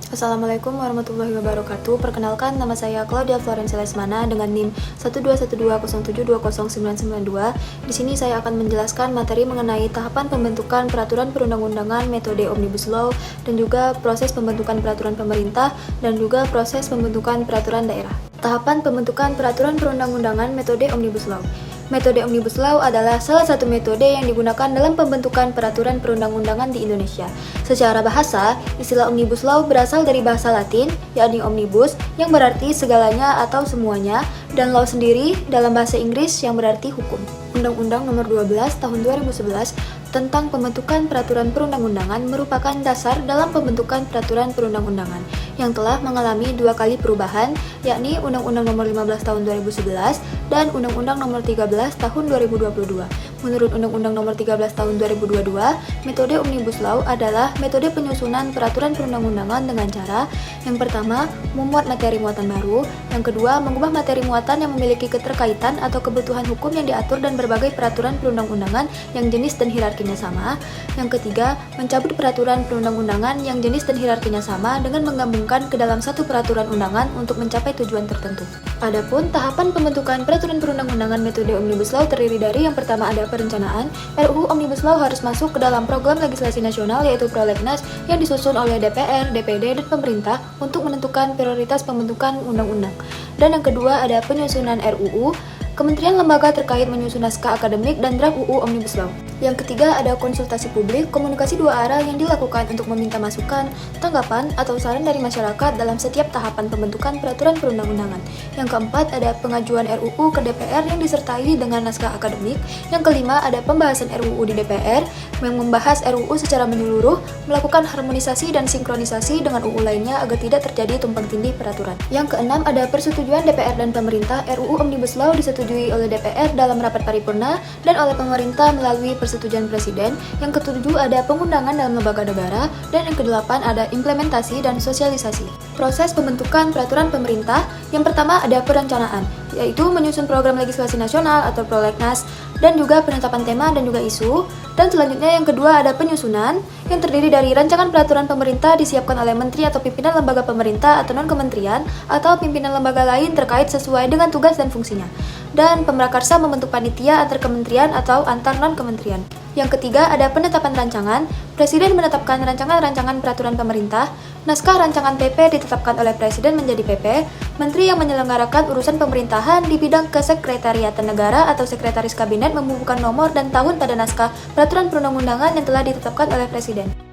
Assalamualaikum warahmatullahi wabarakatuh. Perkenalkan, nama saya Claudia Florencia Lesmana dengan NIM 12120720992. Di sini saya akan menjelaskan materi mengenai tahapan pembentukan peraturan perundang-undangan, metode Omnibus Law, dan juga proses pembentukan peraturan pemerintah, dan juga proses pembentukan peraturan daerah. Tahapan pembentukan peraturan perundang-undangan, metode Omnibus Law. Metode Omnibus Law adalah salah satu metode yang digunakan dalam pembentukan peraturan perundang-undangan di Indonesia. Secara bahasa, istilah Omnibus Law berasal dari bahasa Latin, yakni omnibus, yang berarti segalanya atau semuanya, dan law sendiri dalam bahasa Inggris yang berarti hukum. Undang-Undang Nomor 12 Tahun 2011 tentang pembentukan peraturan perundang-undangan merupakan dasar dalam pembentukan peraturan perundang-undangan yang telah mengalami 2 kali perubahan, yakni Undang-Undang Nomor 15 Tahun 2011 dan Undang-Undang Nomor 13 Tahun 2022. Menurut Undang-Undang Nomor 13 Tahun 2022, metode Omnibus Law adalah metode penyusunan peraturan perundang-undangan dengan cara yang pertama, memuat materi muatan baru, yang kedua, mengubah materi muatan yang memiliki keterkaitan atau kebutuhan hukum yang diatur dan berbagai peraturan perundang-undangan yang jenis dan hierarkinya sama, yang ketiga, mencabut peraturan perundang-undangan yang jenis dan hierarkinya sama dengan menggabungkan ke dalam satu peraturan undangan untuk mencapai tujuan tertentu. Adapun tahapan pembentukan peraturan perundang-undangan metode Omnibus Law terdiri dari yang pertama ada perencanaan. RUU Omnibus Law harus masuk ke dalam program legislasi nasional yaitu Prolegnas yang disusun oleh DPR, DPD, dan pemerintah untuk menentukan prioritas pembentukan undang-undang. Dan yang kedua ada penyusunan RUU. Kementerian lembaga terkait menyusun naskah akademik dan draft UU Omnibus Law. Yang ketiga ada konsultasi publik, komunikasi dua arah yang dilakukan untuk meminta masukan, tanggapan, atau saran dari masyarakat dalam setiap tahapan pembentukan peraturan perundang-undangan. Yang keempat ada pengajuan RUU ke DPR yang disertai dengan naskah akademik. Yang kelima ada pembahasan RUU di DPR yang membahas RUU secara menyeluruh, melakukan harmonisasi dan sinkronisasi dengan UU lainnya agar tidak terjadi tumpang tindih peraturan. Yang keenam ada persetujuan DPR dan pemerintah. RUU Omnibus Law disetujui oleh DPR dalam rapat paripurna dan oleh pemerintah melalui persetujuan presiden. Yang ketujuh ada pengundangan dalam lembaga negara, dan yang kedelapan ada implementasi dan sosialisasi. Proses pembentukan peraturan pemerintah, yang pertama ada perencanaan, yaitu menyusun program legislasi nasional atau prolegnas, dan juga penetapan tema dan juga isu. Dan selanjutnya yang kedua ada penyusunan, yang terdiri dari rancangan peraturan pemerintah disiapkan oleh menteri atau pimpinan lembaga pemerintah atau non-kementerian atau pimpinan lembaga lain terkait sesuai dengan tugas dan fungsinya. Dan pemrakarsa membentuk panitia antar kementerian atau antar non-kementerian. Yang ketiga ada penetapan rancangan. Presiden menetapkan rancangan-rancangan peraturan pemerintah. Naskah rancangan PP ditetapkan oleh Presiden menjadi PP. Menteri yang menyelenggarakan urusan pemerintahan di bidang kesekretariatan negara atau sekretaris kabinet membubuhkan nomor dan tahun pada naskah peraturan perundang-undangan yang telah ditetapkan oleh Presiden.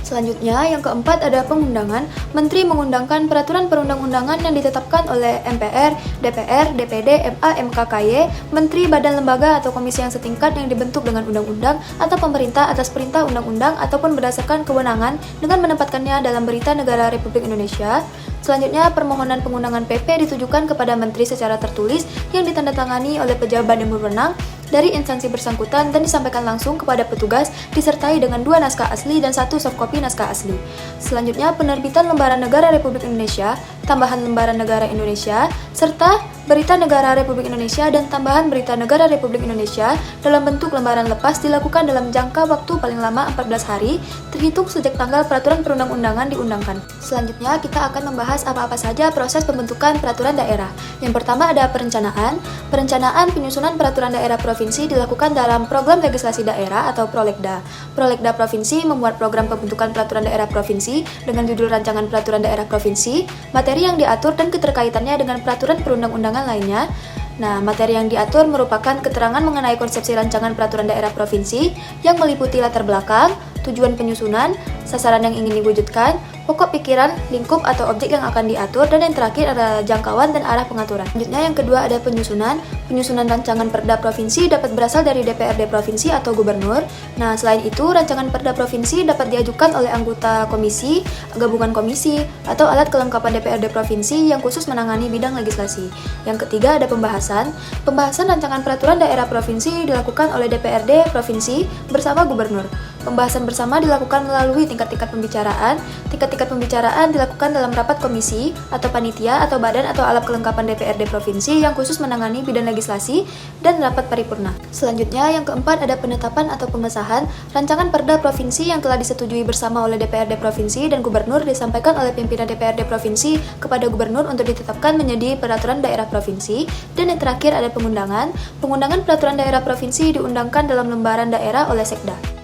Selanjutnya, yang keempat ada pengundangan. Menteri mengundangkan peraturan perundang-undangan yang ditetapkan oleh MPR, DPR, DPD, MA, MKKY, menteri, badan, lembaga, atau komisi yang setingkat yang dibentuk dengan undang-undang atau pemerintah atas perintah undang-undang ataupun berdasarkan kewenangan dengan menempatkannya dalam Berita Negara Republik Indonesia. Selanjutnya, permohonan pengundangan PP ditujukan kepada menteri secara tertulis yang ditandatangani oleh pejabat yang berwenang dari instansi bersangkutan dan disampaikan langsung kepada petugas disertai dengan 2 naskah asli dan 1 softcopy naskah asli. Selanjutnya, penerbitan lembaran negara Republik Indonesia, tambahan lembaran negara Indonesia, serta Berita Negara Republik Indonesia dan tambahan Berita Negara Republik Indonesia dalam bentuk lembaran lepas dilakukan dalam jangka waktu paling lama 14 hari terhitung sejak tanggal peraturan perundang-undangan diundangkan. Selanjutnya kita akan membahas apa-apa saja proses pembentukan peraturan daerah. Yang pertama ada perencanaan. Perencanaan penyusunan peraturan daerah provinsi dilakukan dalam program legislasi daerah atau Prolegda. Prolegda provinsi membuat program pembentukan peraturan daerah provinsi dengan judul rancangan peraturan daerah provinsi, materi yang diatur dan keterkaitannya dengan peraturan perundang-undangan lainnya. Nah, materi yang diatur merupakan keterangan mengenai konsepsi rancangan peraturan daerah provinsi yang meliputi latar belakang, tujuan penyusunan, sasaran yang ingin diwujudkan, pokok pikiran, lingkup atau objek yang akan diatur, dan yang terakhir adalah jangkauan dan arah pengaturan. Selanjutnya yang kedua ada penyusunan. Penyusunan rancangan perda provinsi dapat berasal dari DPRD provinsi atau gubernur. Nah, selain itu rancangan perda provinsi dapat diajukan oleh anggota komisi, gabungan komisi, atau alat kelengkapan DPRD provinsi yang khusus menangani bidang legislasi. Yang ketiga ada pembahasan. Pembahasan rancangan peraturan daerah provinsi dilakukan oleh DPRD provinsi bersama gubernur. Pembahasan bersama dilakukan melalui tingkat-tingkat pembicaraan. Tingkat-tingkat pembicaraan dilakukan dalam rapat komisi, atau panitia, atau badan atau alat kelengkapan DPRD Provinsi yang khusus menangani bidang legislasi, dan rapat paripurna. Selanjutnya, yang keempat ada penetapan atau pengesahan. Rancangan Perda Provinsi yang telah disetujui bersama oleh DPRD Provinsi dan Gubernur disampaikan oleh pimpinan DPRD Provinsi kepada Gubernur untuk ditetapkan menjadi peraturan daerah provinsi. Dan yang terakhir ada pengundangan. Pengundangan peraturan daerah provinsi diundangkan dalam lembaran daerah oleh Sekda.